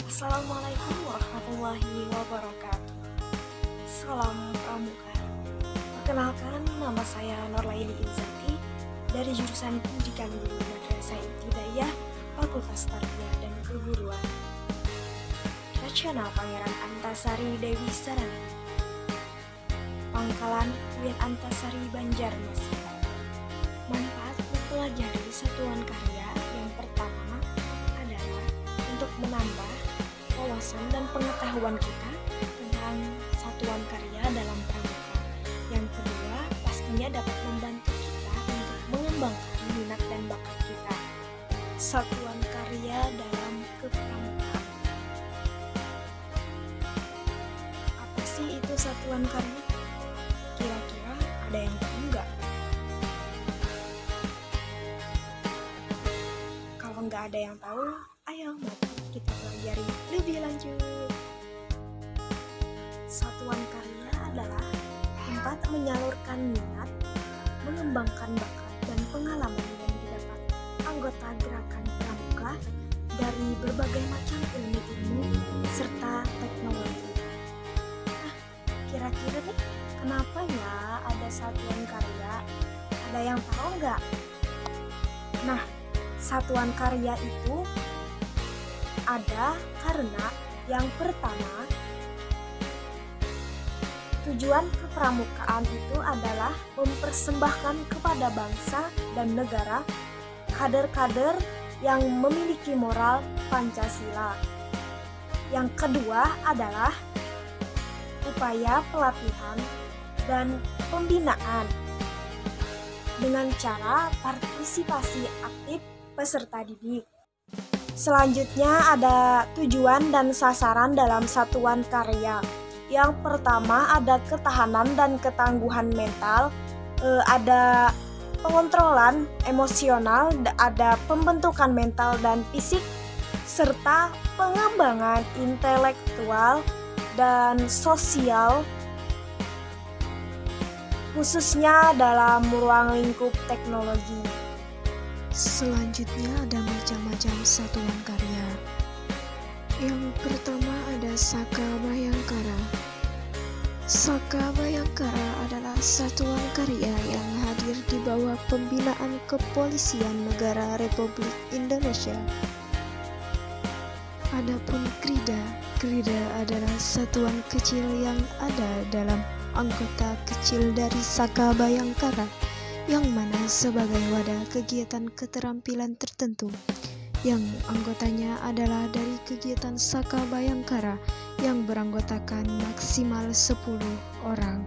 Assalamualaikum warahmatullahi wabarakatuh. Salam Pramuka. Perkenalkan, nama saya Norlaini Izzati dari jurusan Pendidikan Guru Madrasah Ibtidaiyah Fakultas Tarbiyah dan Keguruan. Racana Pangeran Antasari Dewi Sarani, Pangkalan Wian Antasari Banjarmasin. Manfaat mempelajari satuan karya yang pertama adalah untuk menambah wawasan dan pengetahuan kita tentang satuan karya dalam pramuka. Yang kedua, pastinya dapat membantu kita untuk mengembangkan minat dan bakat kita. Satuan karya dalam kepramukaan. Apa sih itu satuan karya? Kira-kira ada yang tahu nggak? Kalau nggak ada yang tahu, ayo kita pelajari lebih lanjut. Satuan karya adalah tempat menyalurkan minat, mengembangkan bakat dan pengalaman yang didapat anggota gerakan pramuka dari berbagai macam ilmu-ilmu serta teknologi. Nah, kira-kira nih, kenapa ya ada satuan karya? Ada yang tahu nggak? Nah, satuan karya itu ada karena yang pertama, tujuan kepramukaan itu adalah mempersembahkan kepada bangsa dan negara kader-kader yang memiliki moral Pancasila. Yang kedua adalah upaya pelatihan dan pembinaan dengan cara partisipasi aktif peserta didik. Selanjutnya ada tujuan dan sasaran dalam satuan karya. Yang pertama ada ketahanan dan ketangguhan mental, ada pengontrolan emosional, ada pembentukan mental dan fisik, serta pengembangan intelektual dan sosial, khususnya dalam ruang lingkup teknologi. Selanjutnya ada macam-macam satuan karya. Yang pertama ada Saka Bayangkara. Saka Bayangkara adalah satuan karya yang hadir di bawah pembinaan Kepolisian Negara Republik Indonesia. Adapun Krida. Krida adalah satuan kecil yang ada dalam anggota kecil dari Saka Bayangkara, yang mana sebagai wadah kegiatan keterampilan tertentu, yang anggotanya adalah dari kegiatan Saka Bayangkara yang beranggotakan maksimal 10 orang.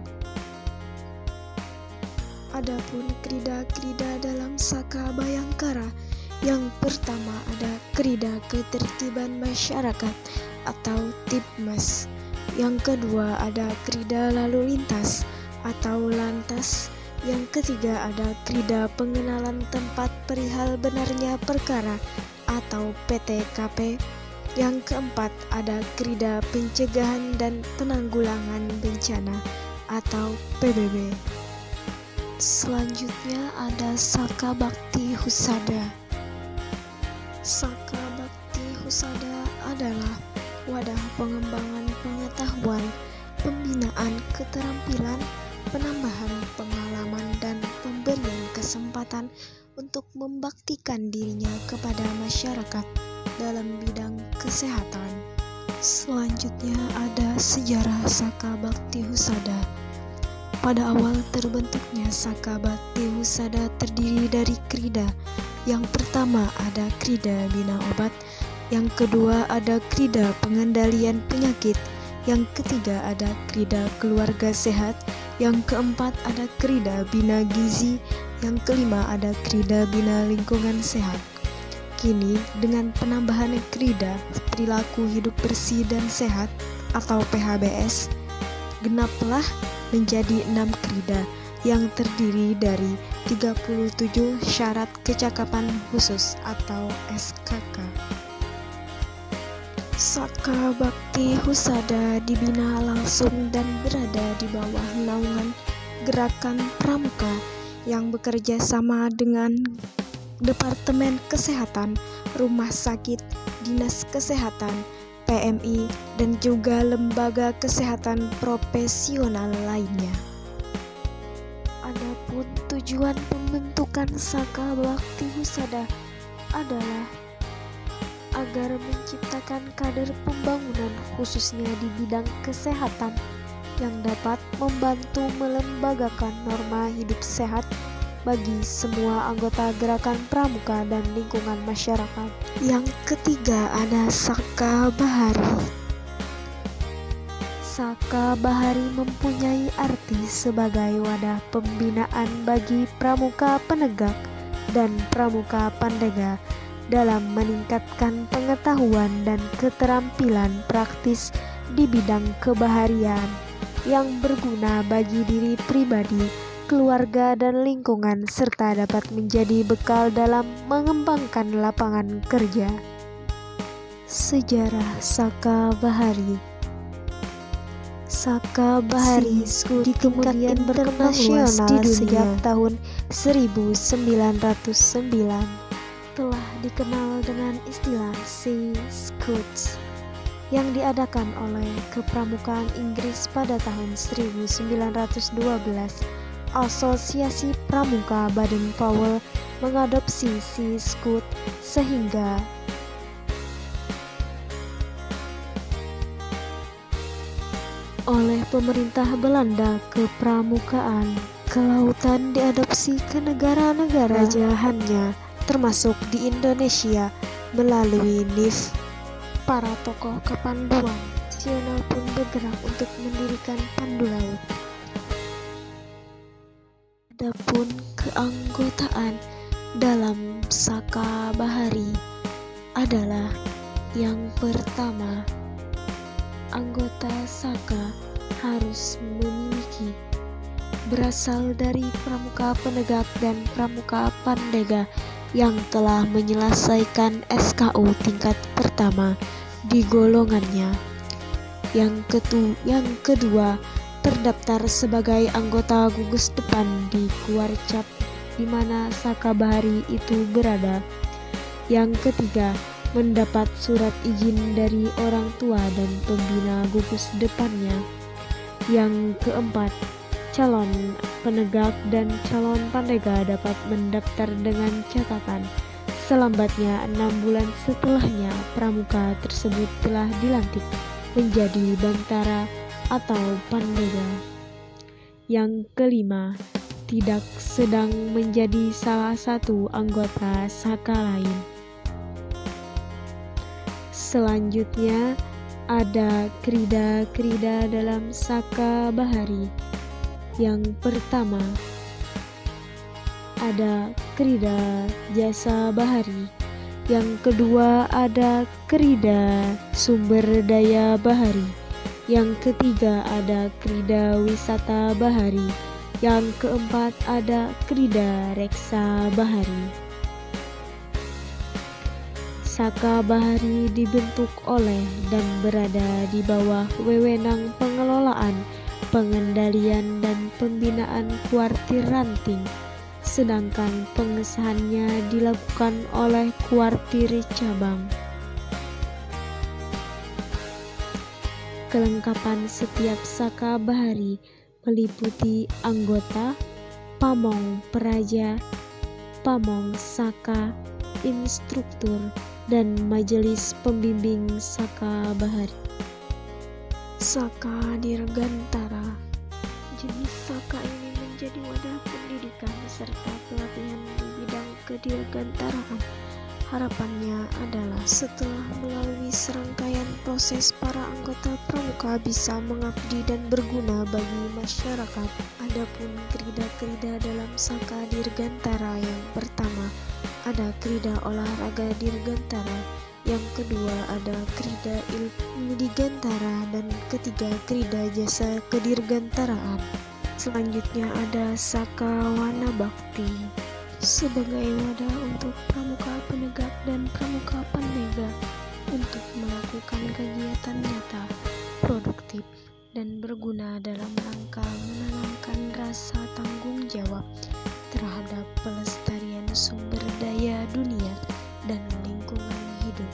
Adapun krida-krida dalam Saka Bayangkara, yang pertama ada Krida Ketertiban Masyarakat atau Tipmas. Yang kedua ada Krida Lalu Lintas atau Lantas. Yang ketiga ada Krida Pengenalan Tempat Perihal Benarnya Perkara atau PTKP. Yang keempat ada Krida Pencegahan dan Penanggulangan Bencana atau PBB. Selanjutnya ada Saka Bakti Husada. Saka Bakti Husada adalah wadah pengembangan pengetahuan, pembinaan keterampilan, penambahan pengalaman dan pemberian kesempatan untuk membaktikan dirinya kepada masyarakat dalam bidang kesehatan. Selanjutnya ada sejarah Saka Bakti Husada. Pada awal terbentuknya Saka Bakti Husada terdiri dari krida. Yang pertama ada Krida Bina Obat, yang kedua ada Krida Pengendalian Penyakit, yang ketiga ada Krida Keluarga Sehat, yang keempat ada Krida Bina Gizi, yang kelima ada Krida Bina Lingkungan Sehat. Kini dengan penambahan Krida Perilaku Hidup Bersih dan Sehat atau PHBS genaplah menjadi 6 krida yang terdiri dari 37 syarat kecakapan khusus atau SKK. Saka Bakti Husada dibina langsung dan berada di bawah naungan Gerakan Pramuka yang bekerja sama dengan Departemen Kesehatan, Rumah Sakit, Dinas Kesehatan, PMI, dan juga lembaga kesehatan profesional lainnya. Adapun tujuan pembentukan Saka Bakti Husada adalah agar menciptakan kader pembangunan khususnya di bidang kesehatan yang dapat membantu melembagakan norma hidup sehat bagi semua anggota Gerakan Pramuka dan lingkungan masyarakat. Yang ketiga ada Saka Bahari. Saka Bahari mempunyai arti sebagai wadah pembinaan bagi pramuka penegak dan pramuka pandega dalam meningkatkan pengetahuan dan keterampilan praktis di bidang kebaharian yang berguna bagi diri pribadi, keluarga, dan lingkungan serta dapat menjadi bekal dalam mengembangkan lapangan kerja. Sejarah Saka Bahari. Saka Bahari di tingkat internasional sejak tahun 1909 telah dikenal dengan istilah Sea Scouts yang diadakan oleh Kepramukaan Inggris pada tahun 1912. Asosiasi Pramuka Baden-Powell mengadopsi Sea Scout sehingga oleh pemerintah Belanda, kepramukaan kelautan diadopsi ke negara-negara jajahannya termasuk di Indonesia melalui NIF. Para tokoh kepanduan nasional pun bergerak untuk mendirikan pandu laut. Adapun keanggotaan dalam Saka Bahari adalah yang pertama, anggota Saka harus memiliki berasal dari pramuka penegak dan pramuka pandega yang telah menyelesaikan SKU tingkat pertama di golongannya. Yang kedua, terdaftar sebagai anggota gugus depan di Kuarcap di mana Saka Bahari itu berada. Yang ketiga, mendapat surat izin dari orang tua dan pembina gugus depannya. Yang keempat, calon penegak dan calon pandega dapat mendaftar dengan catatan selambatnya 6 bulan setelahnya pramuka tersebut telah dilantik menjadi bantara atau pandega. Yang kelima, tidak sedang menjadi salah satu anggota Saka lain. Selanjutnya ada krida-krida dalam Saka Bahari. Yang pertama ada krida Jasa Bahari. Yang kedua ada krida Sumber Daya Bahari. Yang ketiga ada krida Wisata Bahari. Yang keempat ada krida Reksa Bahari. Saka Bahari dibentuk oleh dan berada di bawah wewenang pengelolaan, pengendalian dan pembinaan kuartir ranting, sedangkan pengesahannya dilakukan oleh kuartir cabang. Kelengkapan setiap Saka Bahari meliputi anggota, pamong peraja, pamong Saka, instruktur, dan majelis pembimbing Saka Bahari. Saka Dirgantara. Jenis Saka ini menjadi wadah pendidikan serta pelatihan di bidang kedirgantaraan. Harapannya adalah setelah melalui serangkaian proses para anggota pramuka bisa mengabdi dan berguna bagi masyarakat. Adapun krida-krida dalam Saka Dirgantara, yang pertama ada krida olahraga dirgantara yang kedua ada Krida Ilmu Digantara, dan ketiga Krida Jasa Kedirgantaraan. Selanjutnya ada Saka Wana Bakti sebagai wadah untuk pramuka penegak dan pramuka panmega untuk melakukan kegiatan nyata, produktif, dan berguna dalam rangka menanamkan rasa tanggung jawab terhadap pelestarian sumber daya dunia dan lingkungan hidup.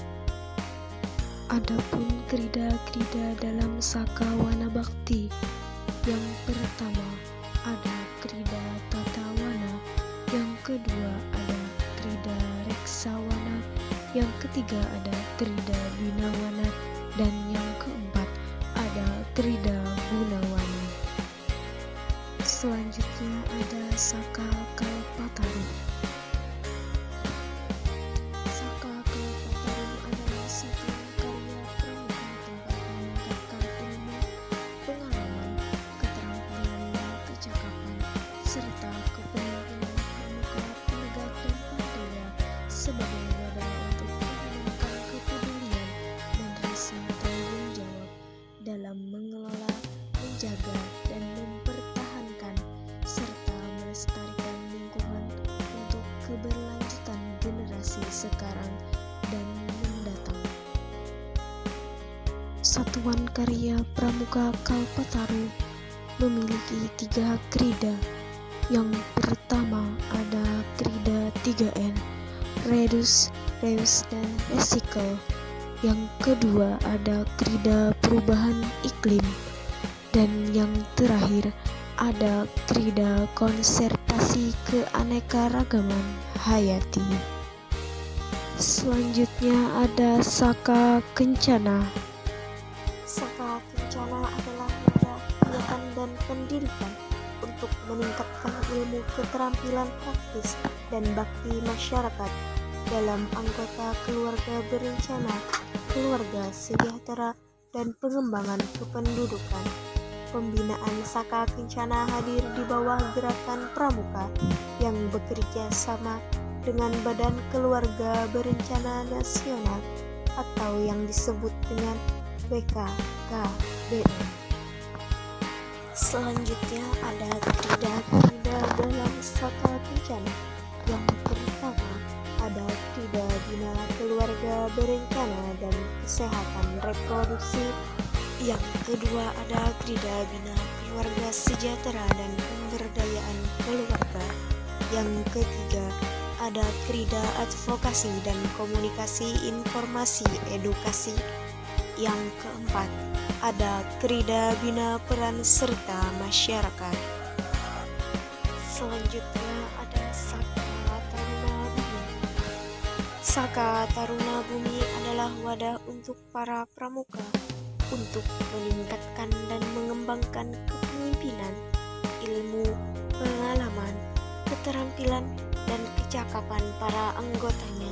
Adapun krida-krida dalam Saka Wana Bakti, yang pertama ada Krida Tatawana, yang kedua ada Krida Reksawana, yang ketiga ada Krida Binawana, dan yang keempat ada Krida Gunawana. Selanjutnya ada Saka Kalpataru. Saka Kalpataru adalah satu karya pramuka tempat meningkatkan ilmu, pengalaman, keterampilan dan kecakapan, serta kepemimpinan pramuka penegak dan pandega sebagai wadah untuk menanamkan kepedulian dan rasa tanggung jawab dalam mengelola, menjaga, dan mempertahankan serta melestarikan lingkungan untuk keberlanjutan generasi sekarang dan mendatang. Satuan Karya Pramuka Kalpataru memiliki 3 krida. Yang pertama ada Krida 3N, Reduce, Reuse, dan Recycle. Yang kedua ada Krida Perubahan Iklim. Dan yang terakhir ada Krida Konservasi Keanekaragaman Hayati. Selanjutnya ada Saka Kencana. Saka Kencana adalah wadah kegiatan dan pendidikan untuk meningkatkan ilmu keterampilan praktis dan bakti masyarakat dalam anggota keluarga berencana, keluarga sejahtera, dan pengembangan kependudukan. Pembinaan Saka Kencana hadir di bawah Gerakan Pramuka yang bekerja sama dengan Badan Keluarga Berencana Nasional atau yang disebut dengan BKKBN. Selanjutnya ada krida-krida dalam Saka Kencana. Yang pertama ada Krida Bina Keluarga Berencana dan Kesehatan Reproduksi. Yang kedua ada Krida Bina Keluarga Sejahtera dan Pemberdayaan Keluarga. Yang ketiga ada Krida Advokasi dan Komunikasi Informasi Edukasi. Yang keempat ada Krida Bina Peran Serta Masyarakat. Selanjutnya ada Saka Taruna Bumi. Saka Taruna Bumi adalah wadah untuk para pramuka untuk meningkatkan dan mengembangkan kepemimpinan, ilmu, pengalaman, keterampilan, dan kecakapan para anggotanya,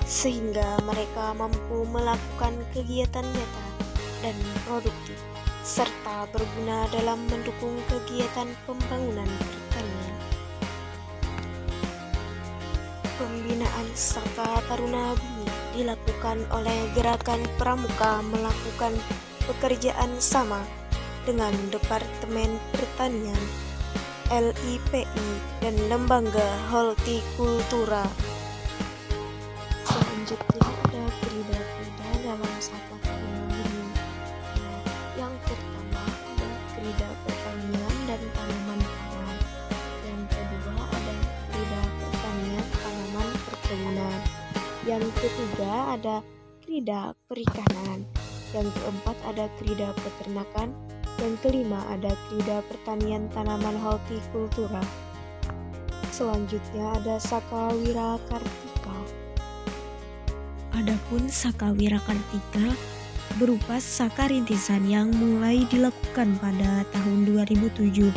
sehingga mereka mampu melakukan kegiatan nyata dan produktif, serta berguna dalam mendukung kegiatan pembangunan pertanian. Pembinaan Saka Taruna Bumi dilakukan oleh Gerakan Pramuka melakukan pekerjaan sama dengan Departemen Pertanian, LIPI, dan Lembaga Hortikultura. Selanjutnya ada krida-krida dalam Saka Taruna Bumi. Yang pertama ada Krida Pertanian dan Tanaman Pangan. Yang kedua ada Krida Pertanian Tanaman Perkebunan. Yang ketiga ada Krida Perikanan. Yang keempat ada Krida Peternakan. Yang kelima ada Krida Pertanian Tanaman Hortikultura. Selanjutnya ada Saka Wirakartika. Adapun Saka Wirakartika berupa saka rintisan yang mulai dilakukan pada tahun 2007.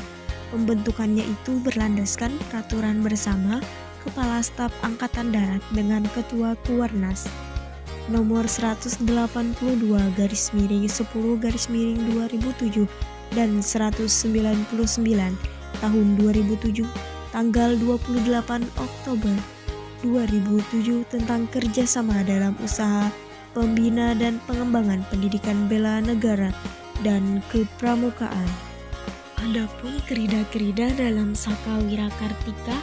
Pembentukannya itu berlandaskan peraturan bersama Kepala Staf Angkatan Darat dengan Ketua Kuarnas nomor 182/10/2007 dan 199 tahun 2007 tanggal 28 Oktober 2007 tentang kerjasama dalam usaha Pembina dan Pengembangan Pendidikan Bela Negara dan Kepramukaan. Adapun krida-krida dalam Saka Wirakartika,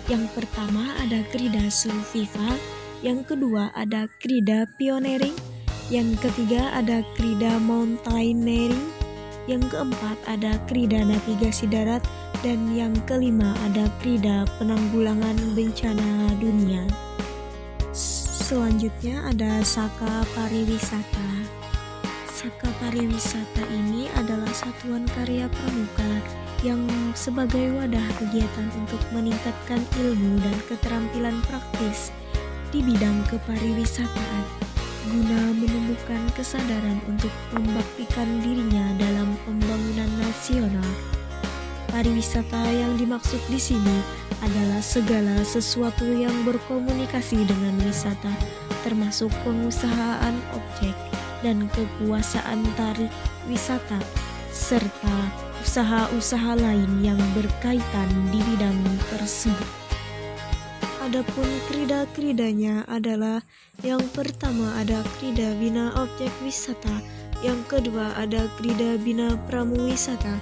yang pertama ada krida Sulfiva, yang kedua ada krida Pioneering, yang ketiga ada krida Mountaineering, yang keempat ada krida Navigasi Darat, dan yang kelima ada krida Penanggulangan Bencana Dunia. Selanjutnya ada Saka Pariwisata. Saka Pariwisata ini adalah satuan karya pramuka yang sebagai wadah kegiatan untuk meningkatkan ilmu dan keterampilan praktis di bidang kepariwisataan guna menumbuhkan kesadaran untuk membaktikan dirinya dalam pembangunan nasional. Pariwisata yang dimaksud di sini adalah segala sesuatu yang berkomunikasi dengan wisata, termasuk pengusahaan objek dan kekuasaan tarik wisata, serta usaha-usaha lain yang berkaitan di bidang tersebut. Adapun krida-kridanya adalah yang pertama ada krida Bina Objek Wisata, yang kedua ada krida Bina Pramuwisata,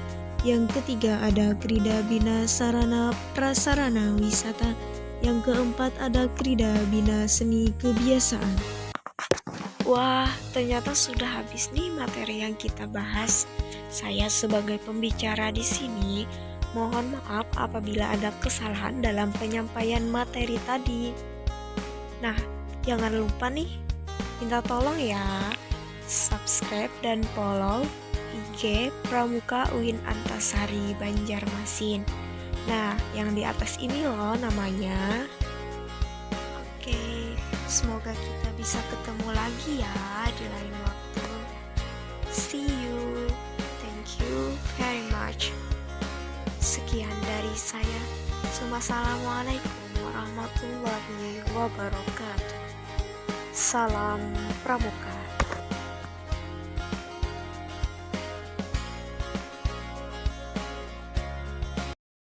yang ketiga ada krida Bina Sarana Prasarana Wisata, yang keempat ada krida Bina Seni Kebiasaan. Wah, ternyata sudah habis nih materi yang kita bahas. Saya sebagai pembicara di sini mohon maaf apabila ada kesalahan dalam penyampaian materi tadi. Nah, jangan lupa nih, minta tolong ya, subscribe dan follow IG Pramuka UIN Antasari Banjarmasin. Nah, yang di atas ini loh namanya. Oke, semoga kita bisa ketemu lagi ya di lain waktu. See you. Thank you very much. Sekian dari saya. Wassalamualaikum warahmatullahi wabarakatuh. Salam Pramuka.